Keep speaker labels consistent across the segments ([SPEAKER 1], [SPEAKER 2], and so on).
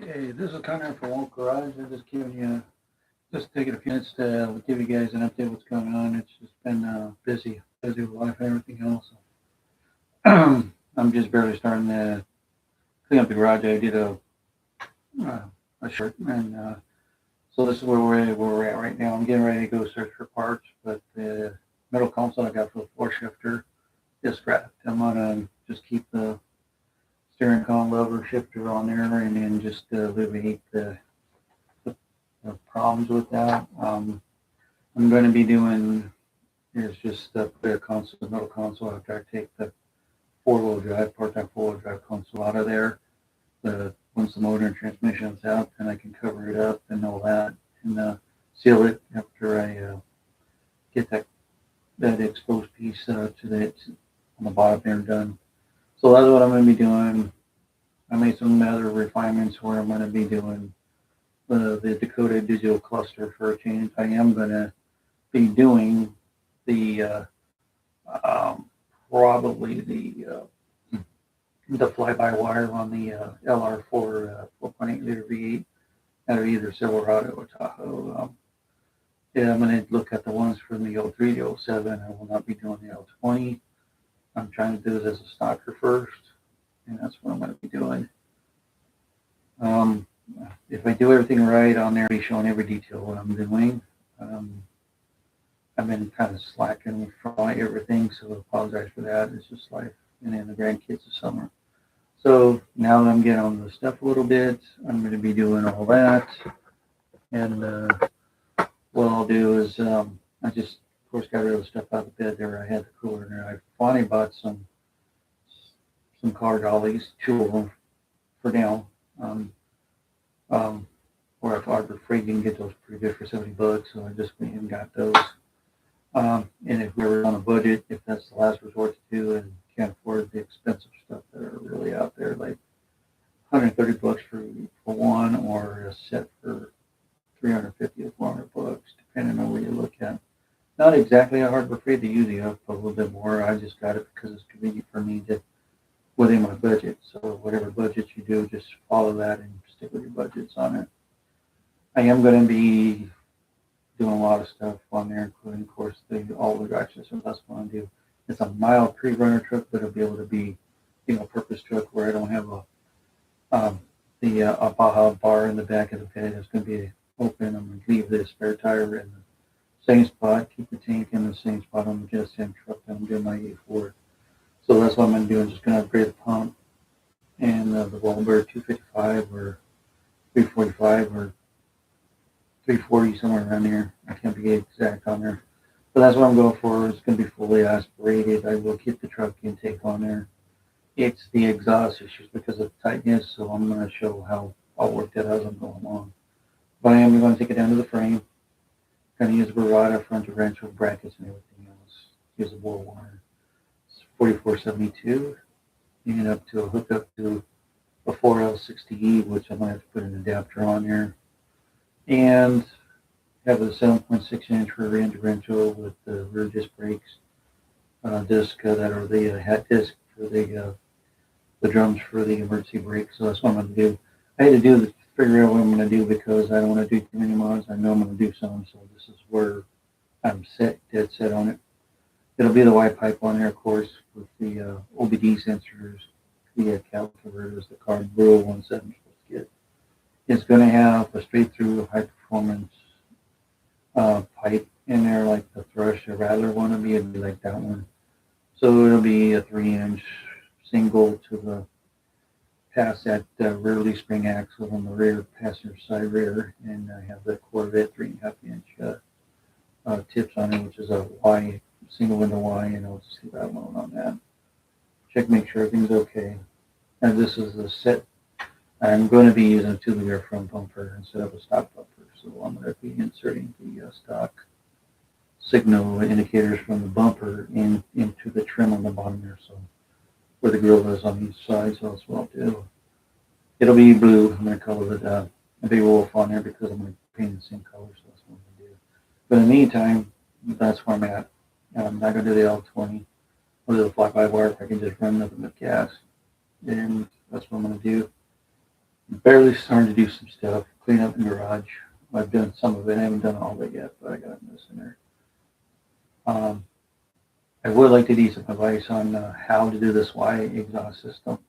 [SPEAKER 1] Hey, this is Connor from Old Garage. I'm just taking a few minutes to give you guys an update what's going on. It's just been busy with life and everything else. I'm just barely starting to clean up the garage. I did uh, a shirt, and so this is where we're at right now. I'm getting ready to go search for parts, but the metal console I got for the floor shifter is scrapped. I'm gonna just keep the steering column lever shifter on there, and then just alleviate the problems with that. I'm going to be doing is just put a console, metal console after I take the four-wheel drive, part-time four-wheel drive console out of there. Once the motor and transmission's out, then I can cover it up and all that, and seal it after I get that exposed piece to the on the bottom there done. So that's what I'm going to be doing. I made some other refinements where I'm going to be doing the Dakota digital cluster for a change. I am going to be doing the um, probably the fly-by-wire on the LR4 4.8 liter V8 out of either Silverado or Tahoe. Yeah, I'm going to look at the ones from the '03 to '07. I will not be doing the L20. I'm trying to do it as a stalker first, and that's what I'm going to be doing. Um, if I do everything right on there, I'll be showing every detail what I'm doing. Um, I've been kind of slacking from everything, so I apologize for that. It's just life and then the grandkids this summer. So now that I'm getting on the stuff a little bit, I'm going to be doing all that. And what I'll do is I just, of course, got rid of the stuff out of the bed there. I had the cooler in there. I finally bought some car dollies, two of them for now. Um, um, where I thought for free, you can get those pretty good for $70. So I just went and got those. And if we're on a budget, if that's the last resort to do and can't afford the expensive stuff that are really out there, like $130 for one, or a set for 350 to 400 bucks, depending on where you look at. Not exactly a Harbor Freight to use it up a little bit more. I just got it because it's convenient for me to within my budget. So whatever budget you do, just follow that and stick with your budgets on it. I am going to be doing a lot of stuff on there, including, of course, all the drive system. That's what I do. It's a mild pre-runner truck, but it'll be able to be, a purpose truck where I don't have a Baja bar in the back of the bed. It's going to be open. I'm going to leave the spare tire in the same spot, keep the tank in the same spot on the jet sim truck that I'm doing my A4. So that's what I'm going to do. I'm just going to upgrade the pump and the Wallbird 255 or 345 or 340, somewhere around there. I can't be exact on there. But that's what I'm going for. It's going to be fully aspirated. I will keep the truck intake on there. It's the exhaust issues because of the tightness, so I'm going to show how I'll work that as I'm going along. But I am going to take it down to the frame. Going to use a Barada front differential brackets and everything else. Use a bore wire. It's 4472. And up to a hookup to a 4L60E, which I'm going to have to put an adapter on there. And have a 7.6-inch rear end differential with the rear disc brakes disc that are the hat disc for the drums for the emergency brake. So that's what I'm going to do. I had to figure out what I'm going to do because I don't want to do too many mods. I know I'm going to do some, so this is where I'm dead set on it. It'll be the white pipe on there, of course, with the OBD sensors, the calipers, the card Bro 17 get. It's going to have a straight through high performance pipe in there, like the Thrush or Rattler one will be. It'll be like that one. So it'll be a 3-inch single to the past that rear leaf spring axle on the rear passenger side rear, and I have the Corvette 3.5-inch tips on it, which is a Y, single window Y, and I'll just leave that alone on that. Check, make sure everything's okay. And this is the set. I'm going to be using a 2-liter front bumper instead of a stock bumper, so I'm going to be inserting the stock signal indicators from the bumper into the trim on the bottom there, so where the grill is on each side. So that's what I'll do. It'll be blue. I'm going to color it a big wolf on there because I'm going to paint the same color, so that's what I'm going to do. But in the meantime, that's where I'm at. I'm not going to do the L20 or the fly-by-wire if I can just run nothing but gas, and that's what I'm going to do. Barely starting to do some stuff, clean up the garage. I've done some of it. I haven't done all of it yet, but I got this in there. Um, I would like to need some advice on how to do this Y exhaust system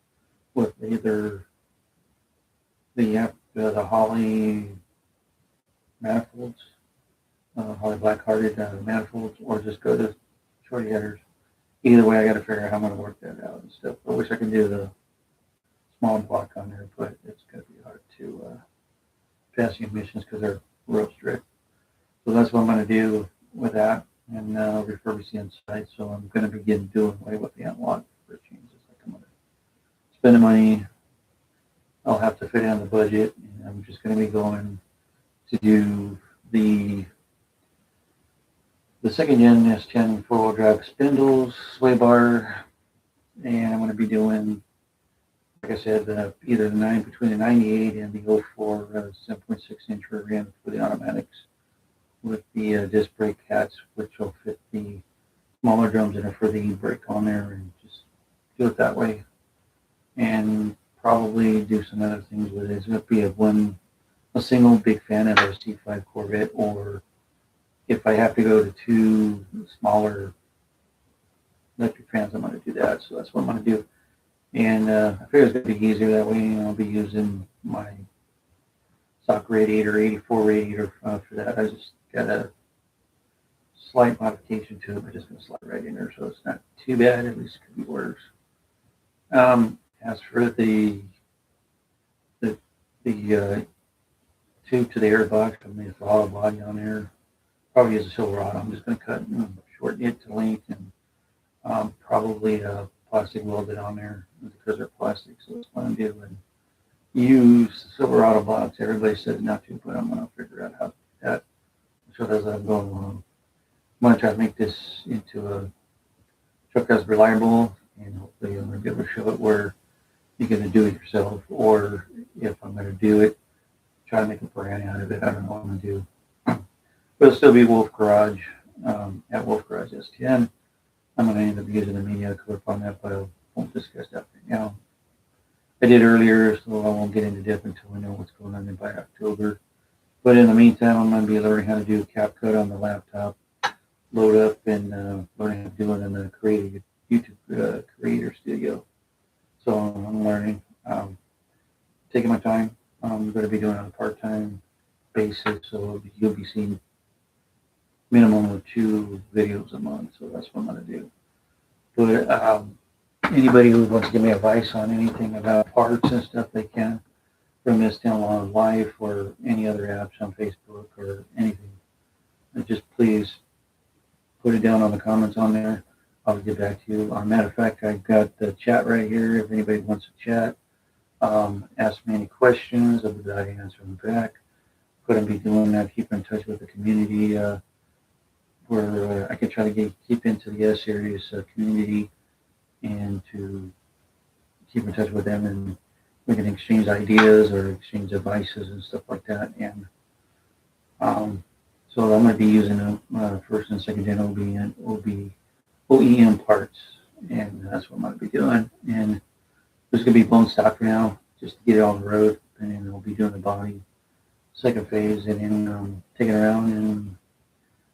[SPEAKER 1] with either the Holly manifolds, Holly Black-hearted manifolds, or just go to shorty headers. Either way, I got to figure out how I'm going to work that out and stuff. I wish I could do the small block on there, but it's going to be hard to pass the emissions because they're real strict. So that's what I'm going to do with that, and refurbish the inside. So I'm going to begin doing away with the analog for changes. Like I'm going to spend the money. I'll have to fit it on the budget, and I'm just going to be going to do the second gen S10 four-wheel drive spindles, sway bar, and I'm going to be doing, like I said, either between the 98 and the 04 7.6 inch rear end for the automatics with the disc brake hats, which will fit the smaller drums that are for the brake on there, and just do it that way. And probably do some other things with it. It's going to be a single big fan of a C5 Corvette, or if I have to go to two smaller electric fans, I'm going to do that. So that's what I'm going to do. And I figure it's going to be easier that way. And I'll be using my stock radiator, 84 radiator for that. I just got a slight modification to it. I'm just going to slide right in there, so it's not too bad. At least it could be worse. As for the tube to the airbox, I mean, the throttle body on there, probably use a Silverado. I'm just going to cut and shorten it to length, and probably a plastic welded on there because they're plastic. So that's what I'm doing. And use the Silverado box. Everybody says not to, but I'm going to figure out how to do that. So as I'm going along, I'm going to try to make this into a truck that's reliable, and hopefully I'm going to be able to show it where you're going to do it yourself, or if I'm going to do it, try to make a brand out of it. I don't know what I'm going to do. But it'll still be Wolf Garage, at Wolf Garage S10. I'm going to end up using the media clip on that, but I won't discuss that right now. I did earlier, so I won't get into depth until I know what's going on by October. But in the meantime, I'm going to be learning how to do CapCut on the laptop, load up, and learning how to do it in the YouTube Creator Studio. So I'm learning, taking my time. I'm going to be doing it on a part-time basis, so you'll be seeing minimum of 2 videos a month. So that's what I'm going to do. But anybody who wants to give me advice on anything about parts and stuff, they can, from this down on Life or any other apps on Facebook or anything. And just please put it down on the comments on there. I'll get back to you. Matter of fact, I've got the chat right here. If anybody wants to chat, ask me any questions. I'll be glad to answer them back. Going to be doing that. Keep in touch with the community, where I can try to keep into the S-Series community, and to keep in touch with them, and we can exchange ideas or exchange advices and stuff like that. And so I'm going to be using first and second gen OEM parts, and that's what I'm going to be doing. And there's going to be bone stock for now, just to get it on the road, and then we'll be doing the body second phase, and then take it around and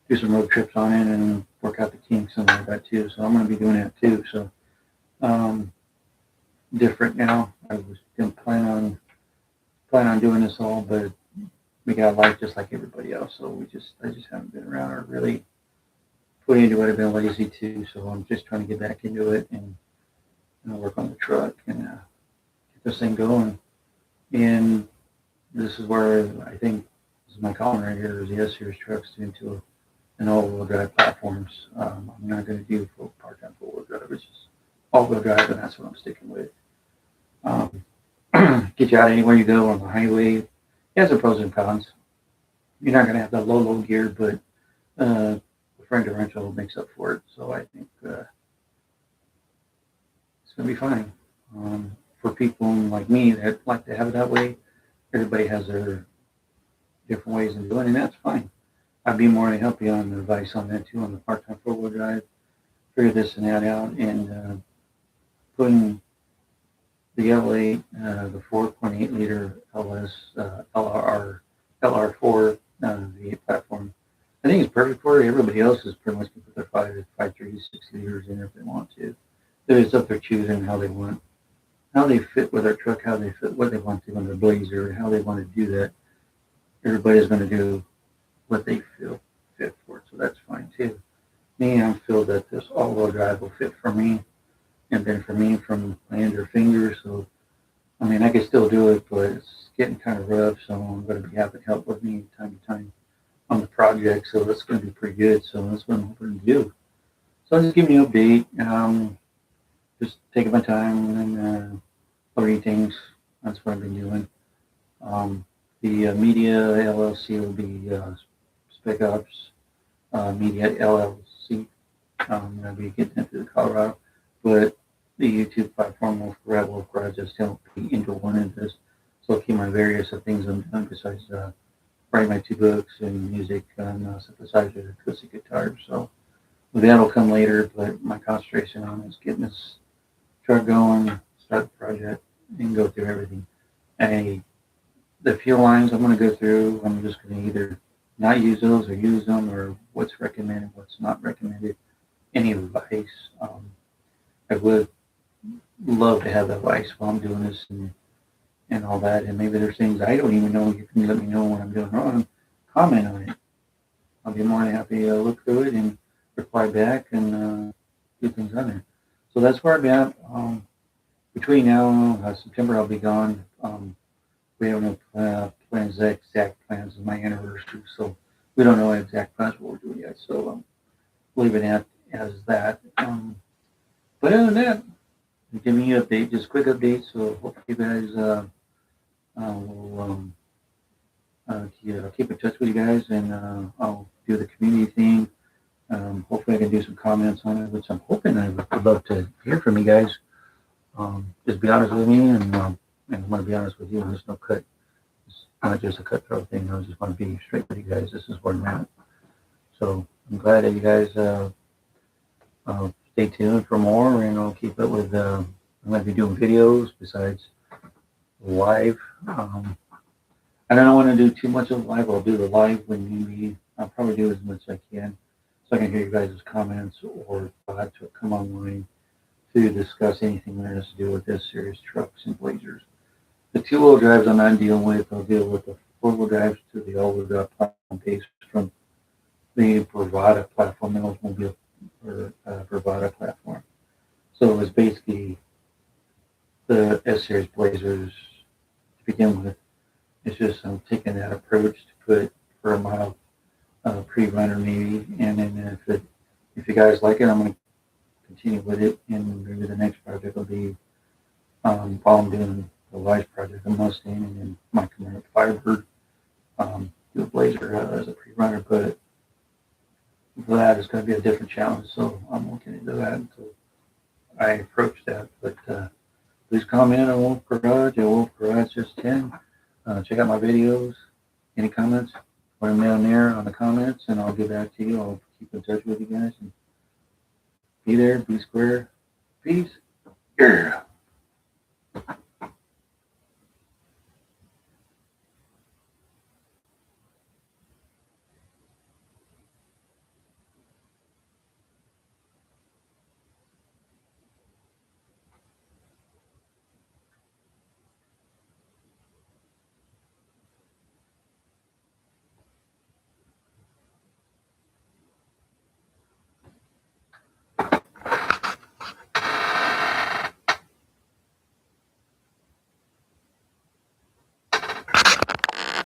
[SPEAKER 1] do some road trips on it and work out the kinks and all that too. So I'm going to be doing that too. So different now. I was going to plan on doing this all, but we got life just like everybody else. So I just haven't been around or really put into it. I've been lazy too. So I'm just trying to get back into it and work on the truck and get this thing going. And this is where I think this is my calling right here, is the S-Series trucks into an all-wheel drive platforms. I'm not going to do part-time four-wheel drive. It's just all-wheel drive, and that's what I'm sticking with. Get you out anywhere you go on the highway. It has the pros and cons. You're not going to have the low gear, but the front differential makes up for it. So I think it's going to be fine. For people like me that like to have it that way, everybody has their different ways of doing it, and that's fine. I'd be more than happy on the advice on that too, on the part-time four-wheel drive, figure this and that out, and putting the L8, the 4.8 liter LR4 V8 platform. I think it's perfect for it. Everybody else is pretty much can put their 5.3, 6 liters in if they want to. It's up to choosing how they fit with their truck, how they fit what they want to on their Blazer, how they want to do that. Everybody's going to do what they feel fit for it, so that's fine too. Me, I feel that this all-wheel drive will fit for me, and then for me from my under finger. So I mean, I can still do it, but it's getting kind of rough. So I'm going to be having help with me time to time on the project. So that's going to be pretty good. So that's what I'm hoping to do. So I'm just giving you an update. Just taking my time and learning things. That's what I've been doing. Um, the Media LLC will be Spec Ops Media LLC. I'll be getting into the Colorado, but the YouTube platform will just help be into one of this. So I'll keep my various things I'm doing besides writing my 2 books and music and synthesizer, acoustic guitar. So that'll come later, but my concentration on is getting this truck going, start the project, and go through everything. The fuel lines I'm going to go through, I'm just going to either not use those or use them, or what's recommended, what's not recommended. Any advice. I would love to have advice while I'm doing this and all that. And maybe there's things I don't even know. You can let me know when I'm doing wrong. Comment on it. I'll be more than happy to look through it and reply back and do things on there. So that's where I'm at. Between now and September, I'll be gone. We have no plans, exact plans of my anniversary, so we don't know exact plans what we're doing yet. So leave it at as that. But other than that, I'm giving you an update, just a quick update. So hopefully you guys will keep in touch with you guys, and I'll do the community thing. Hopefully I can do some comments on it, which I'm hoping I would love to hear from you guys. Just be honest with me, and I'm going to be honest with you. There's no cut. It's not just a cutthroat thing. I just want to be straight with you guys. This is where I'm at. So I'm glad that you guys stay tuned for more, and I'll keep it with. I'm going to be doing videos besides live. I don't want to do too much of live. I'll do the live when maybe I'll probably do as much as I can, so I can hear you guys' comments or thoughts or come online to discuss anything that has to do with this series, trucks and Blazers. The 2-wheel drives I'm not dealing with. I'll deal with the 4-wheel drives to the all-wheel drive platform based from the Bravada platform, the Oldsmobile Bravada platform. So it's basically the S-Series Blazers to begin with. It's just I'm taking that approach to put for a mile pre-runner maybe, and then if you guys like it, I'm going to continue with it, and maybe the next project will be while I'm doing the Wise project, the Mustang, and then my Camaro Firebird, do a Blazer as a pre-runner, but for that it's going to be a different challenge, so I'm looking into that until I approach that. But please comment on Wolf Garage at Wolf Garage just 10. Check out my videos. Any comments? Put them down there on the comments, and I'll get back to you. I'll keep in touch with you guys. And be there, be square. Peace. Yeah.